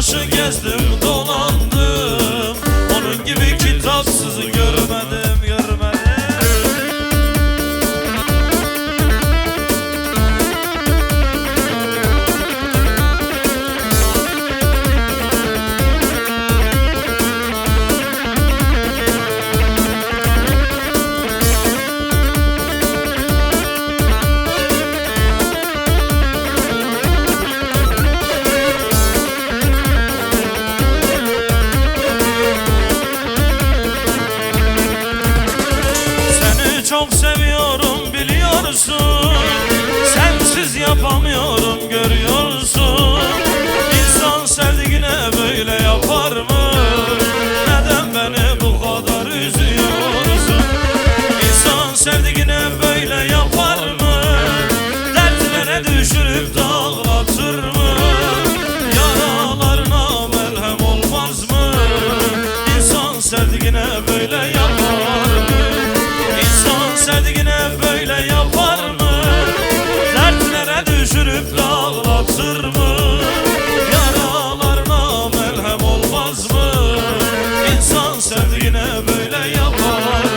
başı gezdim dolandım, onun gibi kitapsız görmedim, görmedim. Çok seviyorum biliyorsun, sensiz yapamıyorum görüyorsun. İnsan sevdiğine böyle yapar mı? Neden beni bu kadar üzüyorsun? İnsan sevdiğine böyle yapar mı? Dertlere düşürüp dağlatır mı? Yaralarına merhem olmaz mı? İnsan sevdiğine böyle yapar mı? Sevdiğine böyle yapar mı? Dertlere düşürüp dağlatır mı? Yaralarına merhem olmaz mı? İnsan sevdiğine böyle yapar mı?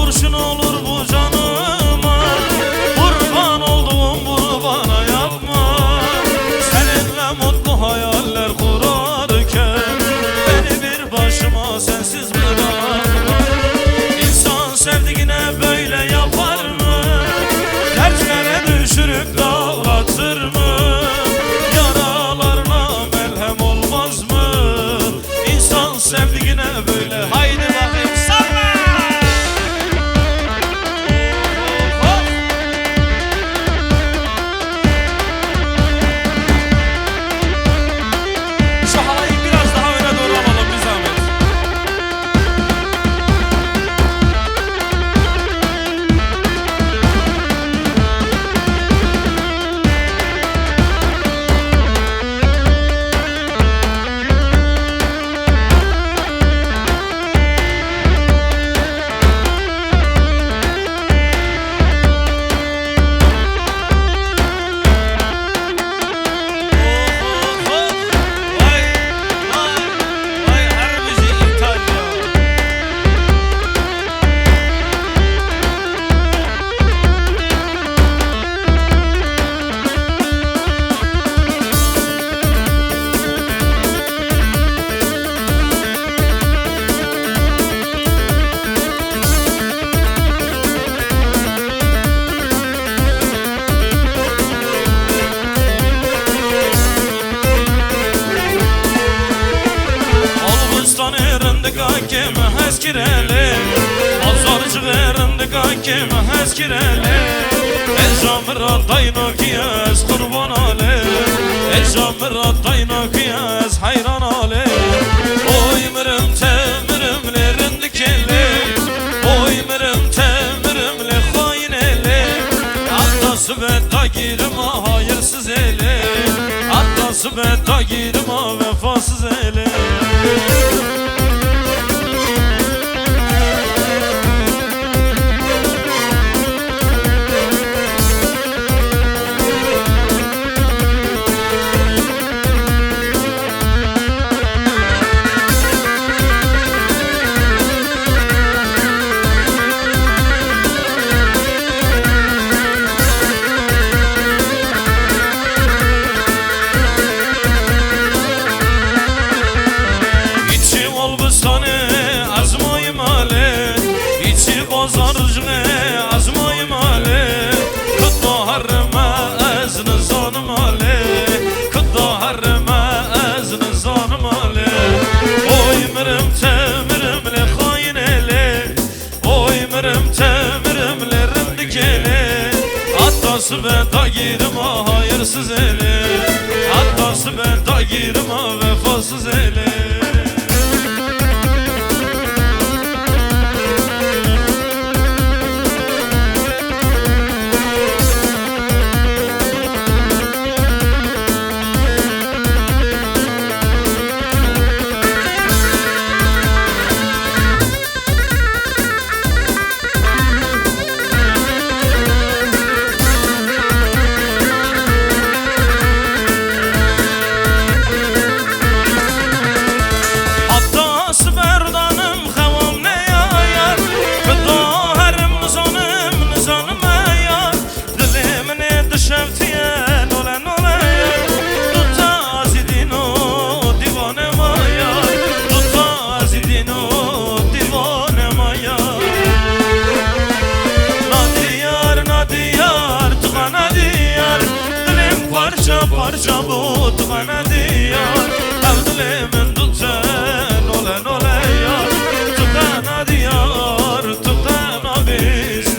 Kurşun olur bu canıma, kurban olduğum bunu bana yapma. Seninle mutlu hayaller kurarken beni bir başıma sensiz bırakma. İnsan sevdiğine böyle yapar mı? Dertlere düşürüp dağlatır mı? Yaralarına merhem olmaz mı? İnsan sevdiğine böyle. Haydi bakayım sana. Kim heskireli, azarcı verindi kim heskireli. Ecamir dayno kiyaz kurban ale, ecamir dayno kiyaz hayran ale. Oy mirim temirimli rindikeli, oy mirim temirimli hain eli. Attası ve dagirima hayırsız eli, attası ve dagirima vefasız eli. Attası ve dagirima hayırsız eli, attası dostu ben da girme vefasız eyle. Parça bu tıkana diyar Evdilimin tutsen olen ole yar Tıkana diyar, tıkana biz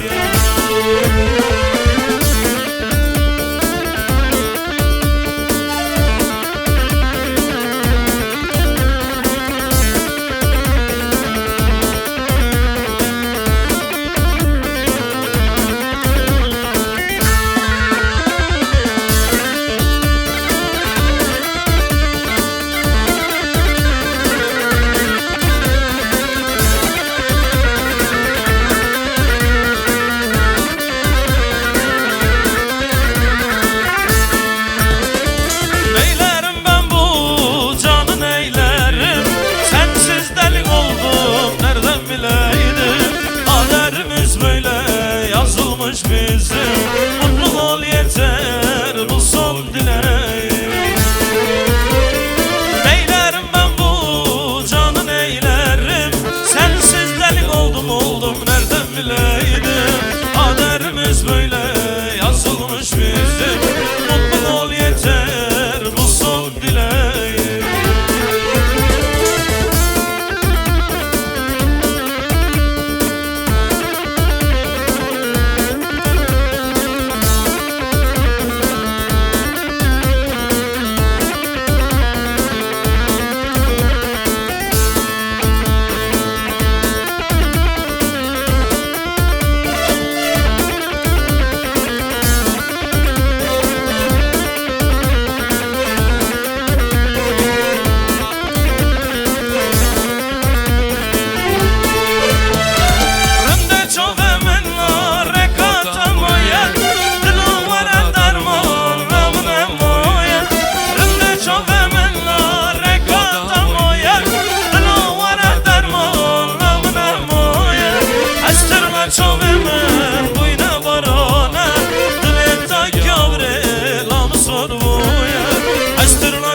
bizim mutlu ol yeter bu son dileğim Neylerim ben bu canı neylerim Sensiz delik oldum nereden bileydim Kaderimiz böyle yazılmış bizim Mutlu ol yeter bu son dileğim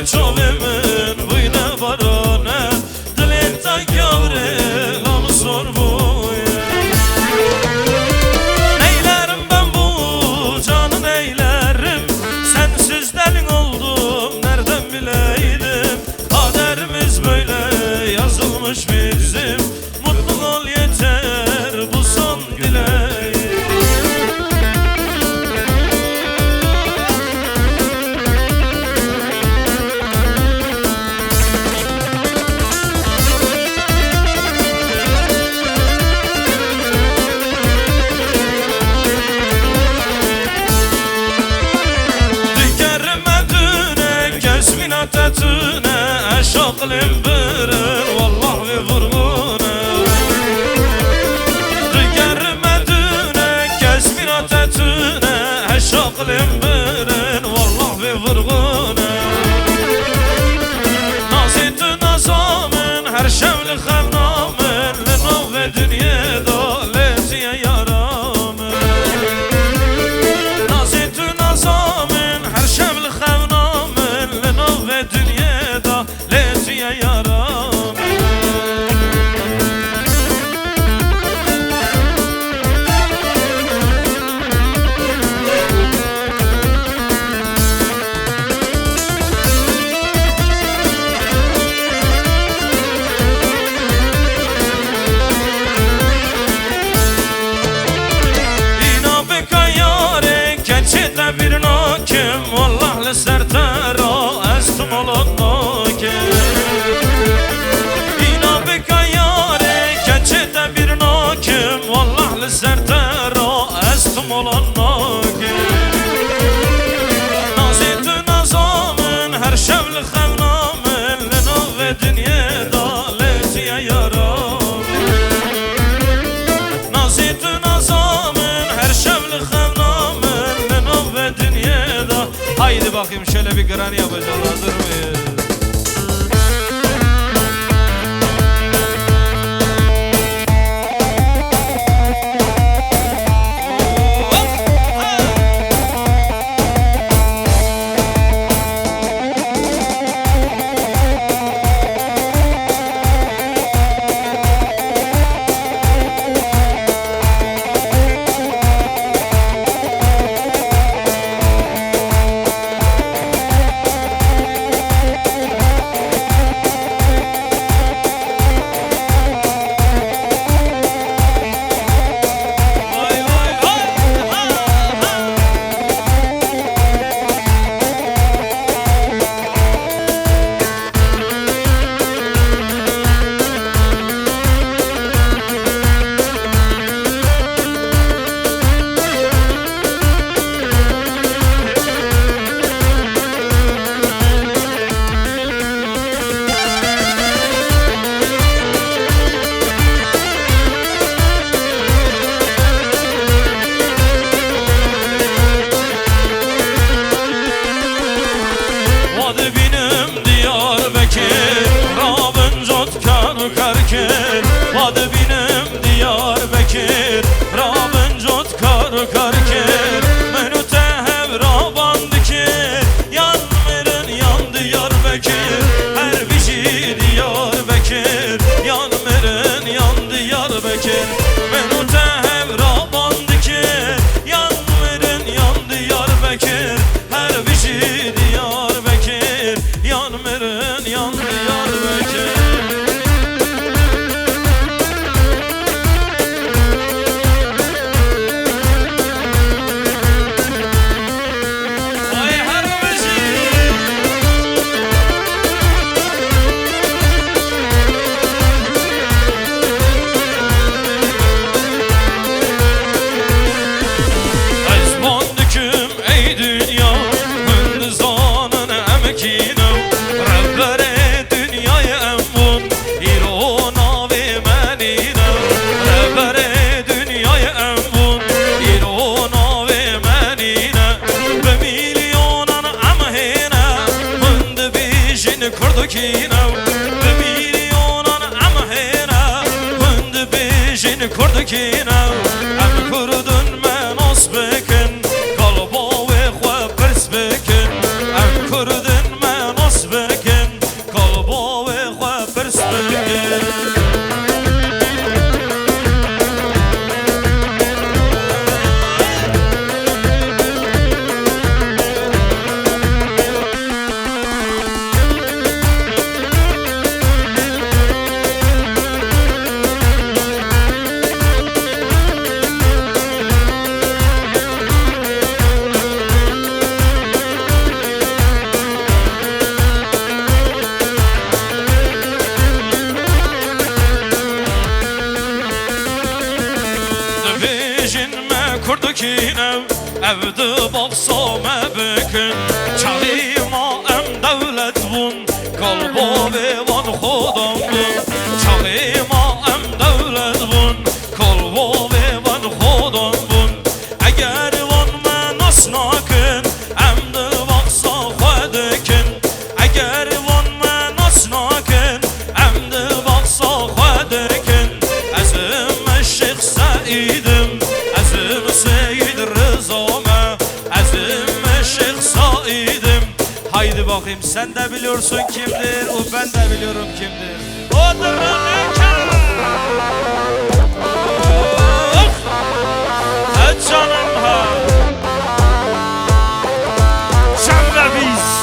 Çovemen buyna barona Diletta gavre lam sormuya Neylerim ben bu canı neylerim Sensiz delin oldum nereden bileydim Kaderimiz böyle yazılmış bizim Mutlu ol yeter bu son dileğim Tetüne eşaklim birin Vallah ve vurgune Rügerime düne Kesmina tetüne eşaklim birin Vallah ve vurgune Nazitü nazamin Her şevli xevnamin Linav ve dünyada Letiye yaramin Nazitü nazamin Her şevli xevnamin Linav ve dünyada Letiye yaramin bir nakim Vallah le sertera estum گرانی یا بجال حاضر می Sen de biliyorsun kimdir, o ben de biliyorum kimdir. Odur Mekke. Canım ha. Sen ve biz.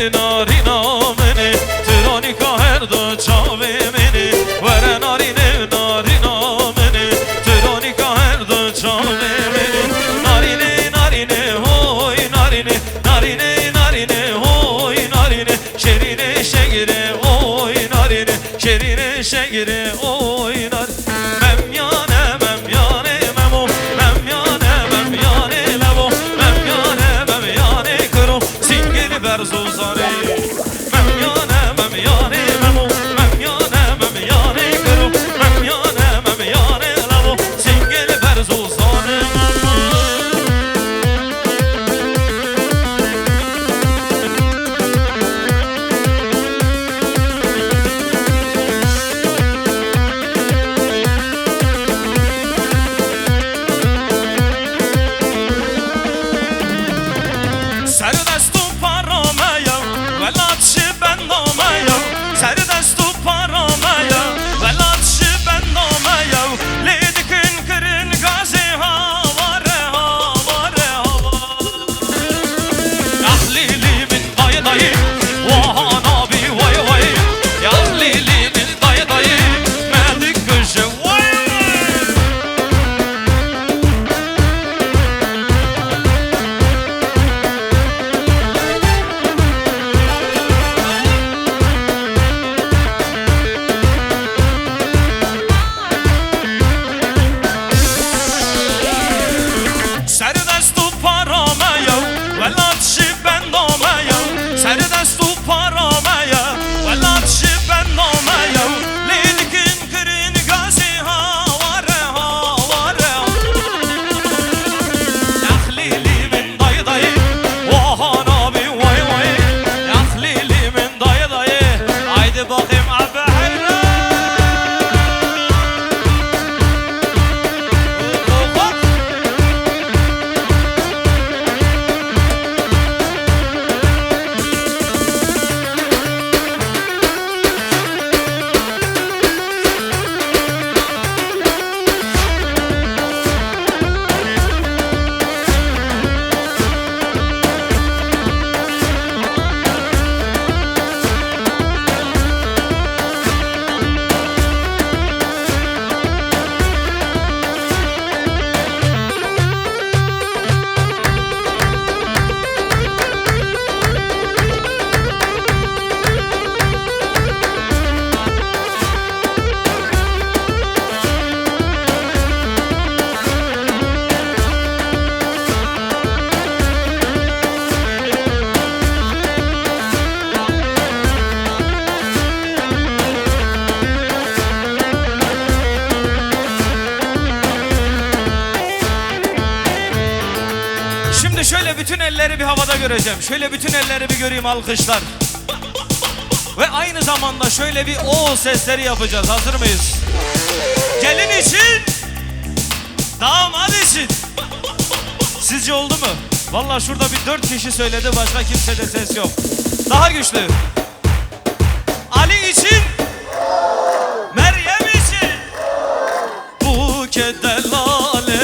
نارينا مني ترانيكا هردا چاوي مني ورا نارينه نارينا مني ترانيكا هردا چاوي مني نارينه نارينه هوي نارينه نارينه نارينه هوي نارينه شيرينه شگره هوي نارينه شيرينه شگره هوي نارينه مميانه مميانه ممو مميانه مميانه لبو مميانه مميانه کرو سینگل برزوزاره مميانه مميانه ممو مميانه مميانه کرو مميانه مميانه لبو سینگل برزوزاره سر دست و پارامه ولات شی بندامه سر دست و پارامه ولات شی بندامه لیدکن کرن گازی هاواره هاواره هاواره احلیلی من دای دای واهانا بی وای وای احلیلی من دای دای مدک کشه وای سر دست و پارامه ولات شی بندامه سر دست و پارامه ولات شی بندامه لیدکن کرین گازی هاواره هاواره اخلیلی من دای دای واهانا بی وای وای اخلیلی من دای دای haydi bakayım abi Şimdi şöyle bütün elleri bir havada göreceğim. Şöyle bütün elleri bir göreyim alkışlar. Ve aynı zamanda şöyle bir o sesleri yapacağız. Hazır mıyız? Gelin için, damat için. Sizce oldu mu? Vallahi şurada bir 4 kişi söyledi, başka kimsede ses yok. Daha güçlü. Ali için, Meryem için. Buket delale,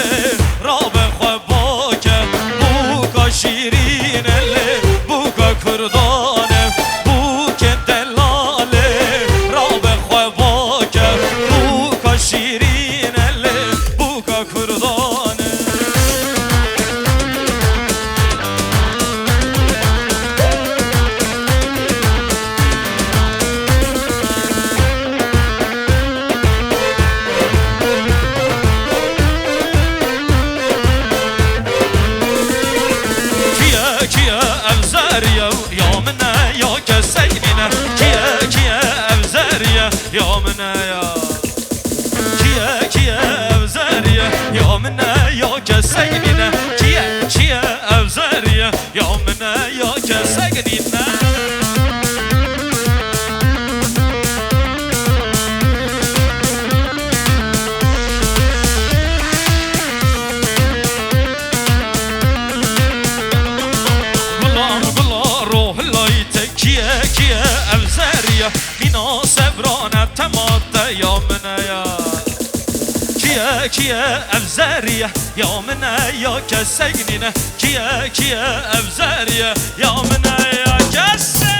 rabe khebake, buka şirin elle, buka kurdane, buket delale, rabe khebake, buka şirin elle, buka kurdane. Kiye evzeriye ya mine ya keseynine Kiye evzeriye ya mine ya Kiye evzeriye ya mine ya keseynine Kiye evzeriye ya mine ya keseynine Kiye evzeriye bina sevrane tematte ya mine ya Kiye evzeriye ya mine ya keseynine Kiye evzeriye ya mine ya keseynine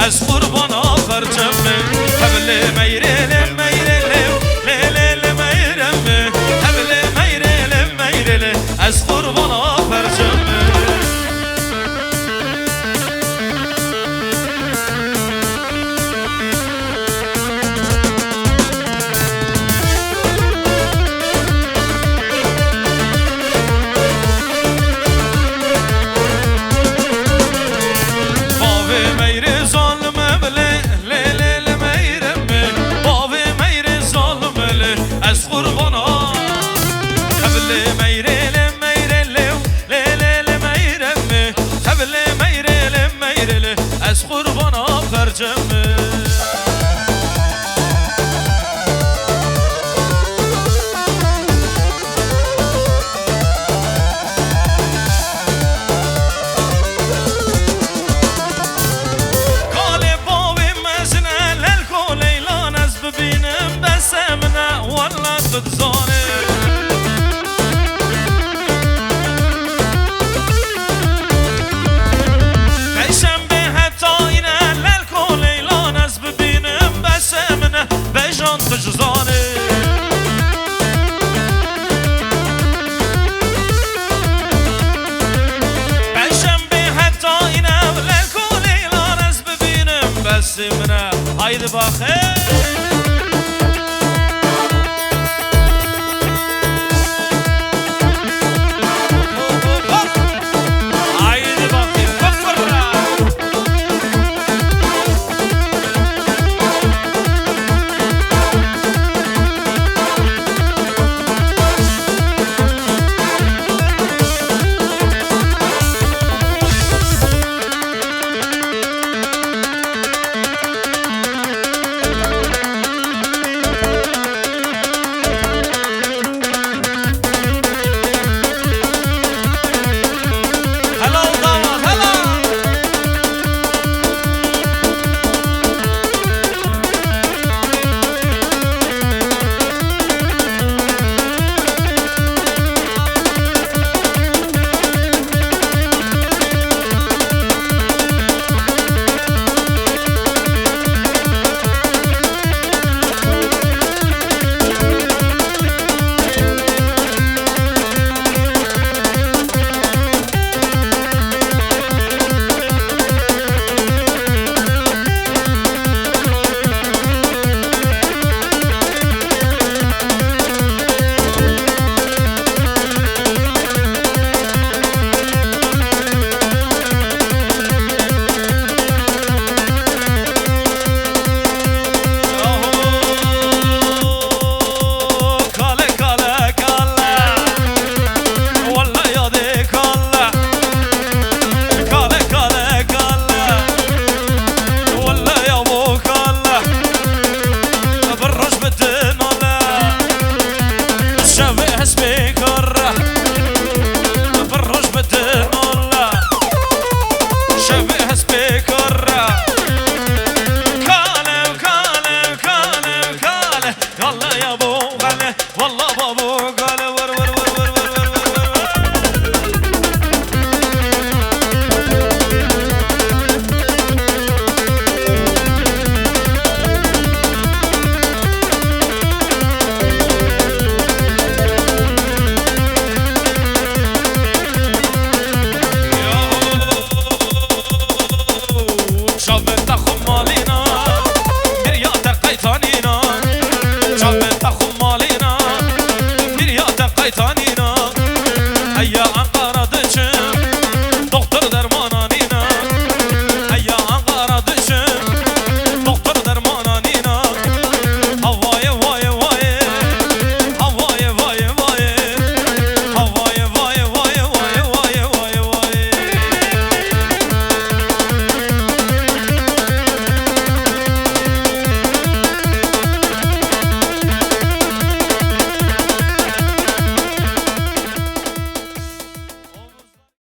از قربانا فرجمه حبل میرلم میرلم لیلل میرم حبل میرلم میرلم از قربانا فرجمه از قربانا فرجمه قال باوی مزنه للکو لیلان از ببینم بسمنه والله تتزانه تجزانه بشنبه حتی اینم لکو لیلان از ببینم بس منه هایده باخه هيا أنقرة